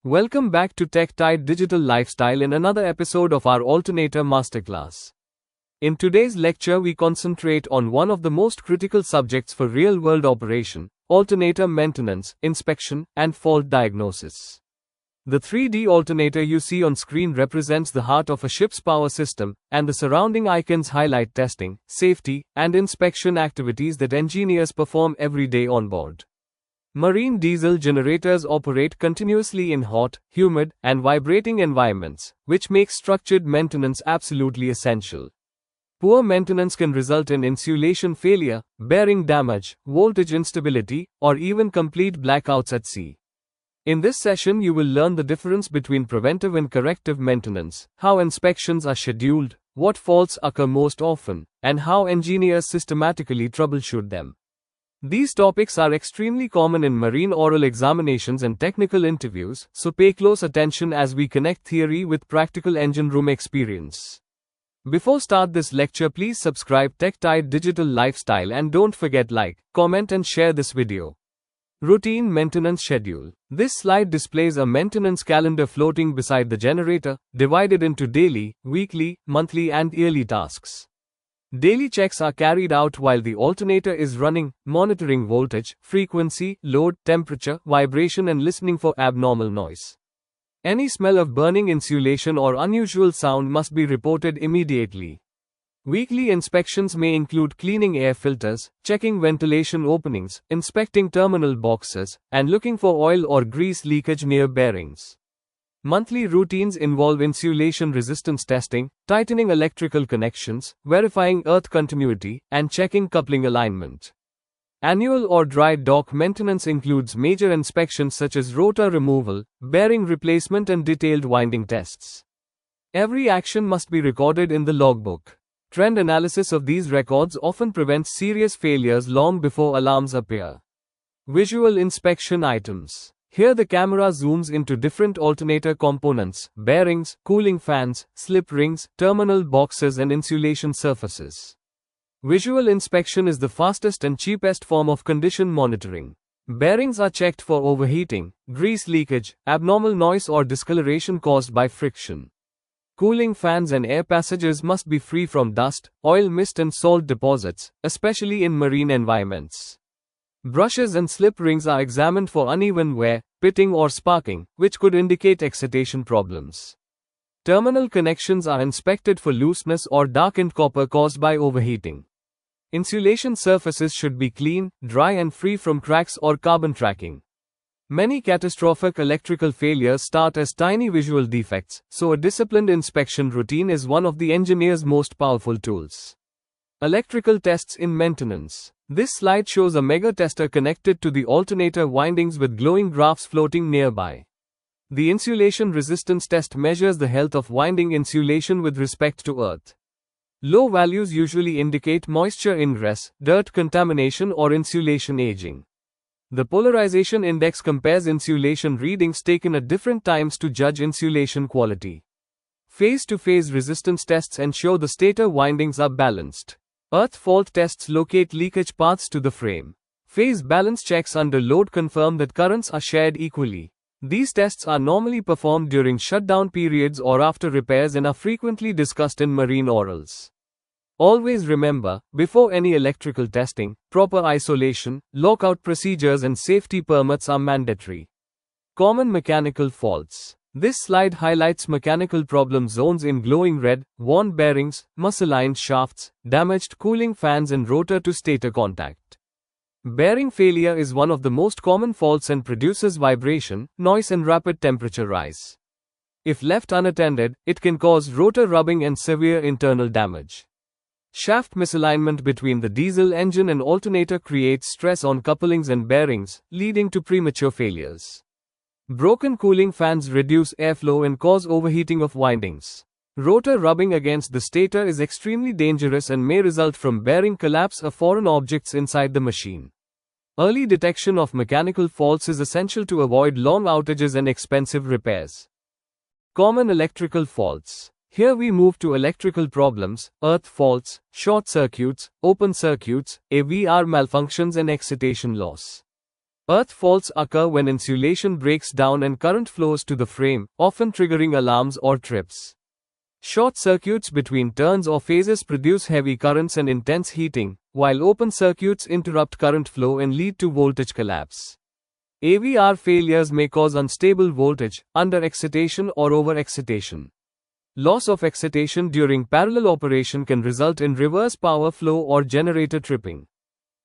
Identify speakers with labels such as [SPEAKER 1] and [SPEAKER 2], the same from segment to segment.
[SPEAKER 1] Welcome back to TechTide Digital Lifestyle in another episode of our Alternator Masterclass. In today's lecture, we concentrate on one of the most critical subjects for real-world operation: alternator maintenance, inspection, and fault diagnosis. The 3D alternator you see on screen represents the heart of a ship's power system, and the surrounding icons highlight testing, safety, and inspection activities that engineers perform every day on board. Marine diesel generators operate continuously in hot, humid, and vibrating environments, which makes structured maintenance absolutely essential. Poor maintenance can result in insulation failure, bearing damage, voltage instability, or even complete blackouts at sea. In this session, you will learn the difference between preventive and corrective maintenance, how inspections are scheduled, what faults occur most often, and how engineers systematically troubleshoot them. These topics are extremely common in marine oral examinations and technical interviews, so pay close attention as we connect theory with practical engine room experience. Before start this lecture, please subscribe TechTide Digital Lifestyle and don't forget like, comment and share this video. Routine maintenance schedule. This slide displays a maintenance calendar floating beside the generator, divided into daily, weekly, monthly and yearly tasks. Daily checks are carried out while the alternator is running, monitoring voltage, frequency, load, temperature, vibration and listening for abnormal noise. Any smell of burning insulation or unusual sound must be reported immediately. Weekly inspections may include cleaning air filters, checking ventilation openings, inspecting terminal boxes, and looking for oil or grease leakage near bearings. Monthly routines involve insulation resistance testing, tightening electrical connections, verifying earth continuity, and checking coupling alignment. Annual or dry dock maintenance includes major inspections such as rotor removal, bearing replacement and detailed winding tests. Every action must be recorded in the logbook. Trend analysis of these records often prevents serious failures long before alarms appear. Visual inspection items. Here the camera zooms into different alternator components: bearings, cooling fans, slip rings, terminal boxes and insulation surfaces. Visual inspection is the fastest and cheapest form of condition monitoring. Bearings are checked for overheating, grease leakage, abnormal noise or discoloration caused by friction. Cooling fans and air passages must be free from dust, oil mist and salt deposits, especially in marine environments. Brushes and slip rings are examined for uneven wear, pitting or sparking, which could indicate excitation problems. Terminal connections are inspected for looseness or darkened copper caused by overheating. Insulation surfaces should be clean, dry and free from cracks or carbon tracking. Many catastrophic electrical failures start as tiny visual defects, so a disciplined inspection routine is one of the engineer's most powerful tools. Electrical tests in maintenance. This slide shows a mega tester connected to the alternator windings with glowing graphs floating nearby. The insulation resistance test measures the health of winding insulation with respect to earth. Low values usually indicate moisture ingress, dirt contamination or insulation aging. The polarization index compares insulation readings taken at different times to judge insulation quality. Phase-to-phase resistance tests ensure the stator windings are balanced. Earth fault tests locate leakage paths to the frame. Phase balance checks under load confirm that currents are shared equally. These tests are normally performed during shutdown periods or after repairs and are frequently discussed in marine orals. Always remember, before any electrical testing, proper isolation, lockout procedures and safety permits are mandatory. Common mechanical faults. This slide highlights mechanical problem zones in glowing red: worn bearings, misaligned shafts, damaged cooling fans and rotor to stator contact. Bearing failure is one of the most common faults and produces vibration, noise and rapid temperature rise. If left unattended, it can cause rotor rubbing and severe internal damage. Shaft misalignment between the diesel engine and alternator creates stress on couplings and bearings, leading to premature failures. Broken cooling fans reduce airflow and cause overheating of windings. Rotor rubbing against the stator is extremely dangerous and may result from bearing collapse or foreign objects inside the machine. Early detection of mechanical faults is essential to avoid long outages and expensive repairs. Common electrical faults. Here we move to electrical problems: earth faults, short circuits, open circuits, AVR malfunctions and excitation loss. Earth faults occur when insulation breaks down and current flows to the frame, often triggering alarms or trips. Short circuits between turns or phases produce heavy currents and intense heating, while open circuits interrupt current flow and lead to voltage collapse. AVR failures may cause unstable voltage, under-excitation or over-excitation. Loss of excitation during parallel operation can result in reverse power flow or generator tripping.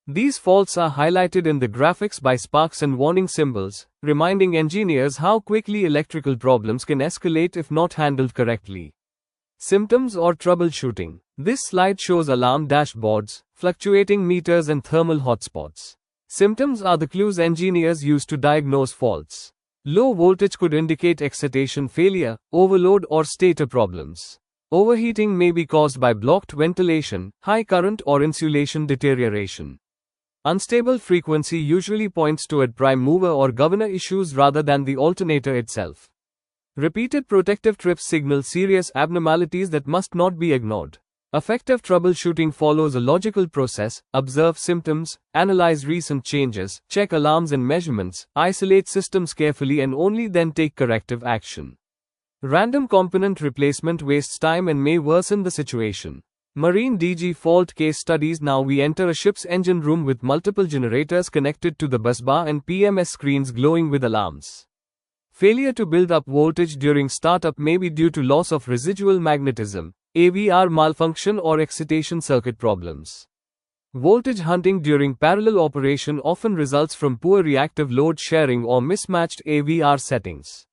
[SPEAKER 1] These faults are highlighted in the graphics by sparks and warning symbols, reminding engineers how quickly electrical problems can escalate if not handled correctly. Symptoms or troubleshooting. This slide shows alarm dashboards, fluctuating meters and thermal hotspots. Symptoms are the clues engineers use to diagnose faults. Low voltage could indicate excitation failure, overload or stator problems. Overheating may be caused by blocked ventilation, high current or insulation deterioration. Unstable frequency usually points toward prime mover or governor issues rather than the alternator itself. Repeated protective trips signal serious abnormalities that must not be ignored. Effective troubleshooting follows a logical process: observe symptoms, analyze recent changes, check alarms and measurements, isolate systems carefully and only then take corrective action. Random component replacement wastes time and may worsen the situation. Marine DG fault case studies. Now we enter a ship's engine room with multiple generators connected to the busbar and PMS screens glowing with alarms. Failure to build up voltage during startup may be due to loss of residual magnetism, AVR malfunction or excitation circuit problems. Voltage hunting during parallel operation often results from poor reactive load sharing or mismatched AVR settings.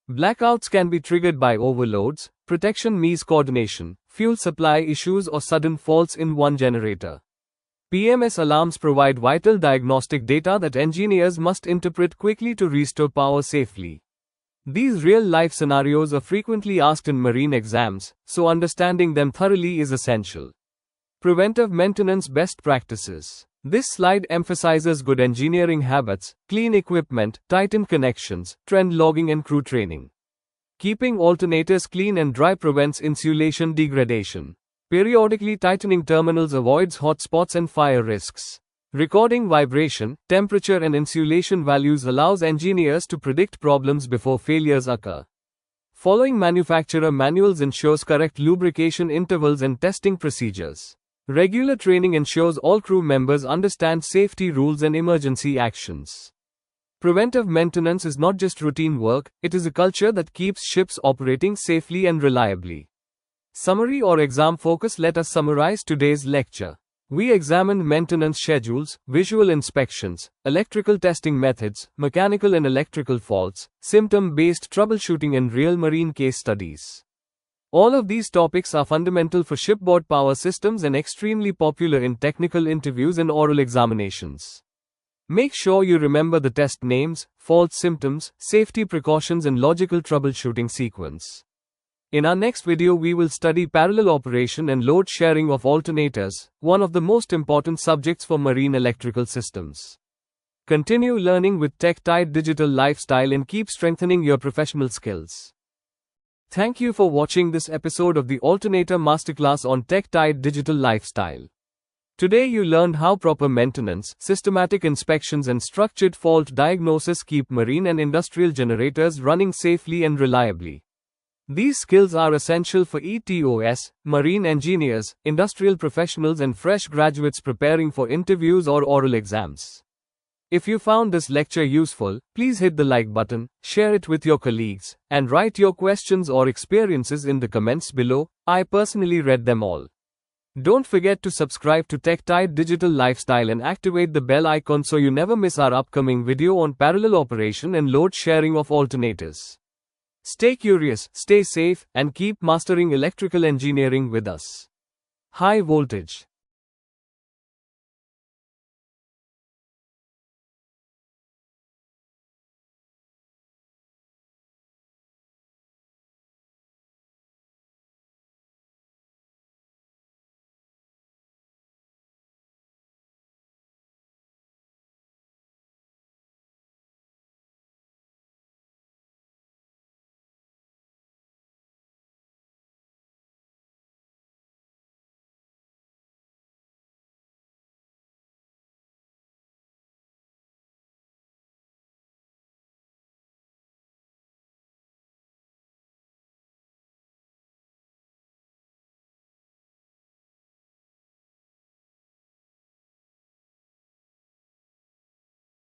[SPEAKER 1] Blackouts can be triggered by overloads, protection miscoordination, fuel supply issues or sudden faults in one generator. PMS alarms provide vital diagnostic data that engineers must interpret quickly to restore power safely. These real-life scenarios are frequently asked in marine exams, so understanding them thoroughly is essential. Preventive maintenance best practices. This slide emphasizes good engineering habits: clean equipment, tightened connections, trend logging and crew training. Keeping alternators clean and dry prevents insulation degradation. Periodically tightening terminals avoids hot spots and fire risks. Recording vibration, temperature and insulation values allows engineers to predict problems before failures occur. Following manufacturer manuals ensures correct lubrication intervals and testing procedures. Regular training ensures all crew members understand safety rules and emergency actions. Preventive maintenance is not just routine work, it is a culture that keeps ships operating safely and reliably. Summary or exam focus. Let us summarize today's lecture. We examined maintenance schedules, visual inspections, electrical testing methods, mechanical and electrical faults, symptom-based troubleshooting and real marine case studies. All of these topics are fundamental for shipboard power systems and extremely popular in technical interviews and oral examinations. Make sure you remember the test names, fault symptoms, safety precautions and logical troubleshooting sequence. In our next video we will study parallel operation and load sharing of alternators, one of the most important subjects for marine electrical systems. Continue learning with TechTide Digital Lifestyle and keep strengthening your professional skills. Thank you for watching this episode of the Alternator Masterclass on TechTide Digital Lifestyle. Today you learned how proper maintenance, systematic inspections and structured fault diagnosis keep marine and industrial generators running safely and reliably. These skills are essential for ETOS, marine engineers, industrial professionals and fresh graduates preparing for interviews or oral exams. If you found this lecture useful, please hit the like button, share it with your colleagues, and write your questions or experiences in the comments below. I personally read them all. Don't forget to subscribe to TechTide Digital Lifestyle and activate the bell icon so you never miss our upcoming video on parallel operation and load sharing of alternators. Stay curious, stay safe, and keep mastering electrical engineering with us. High voltage.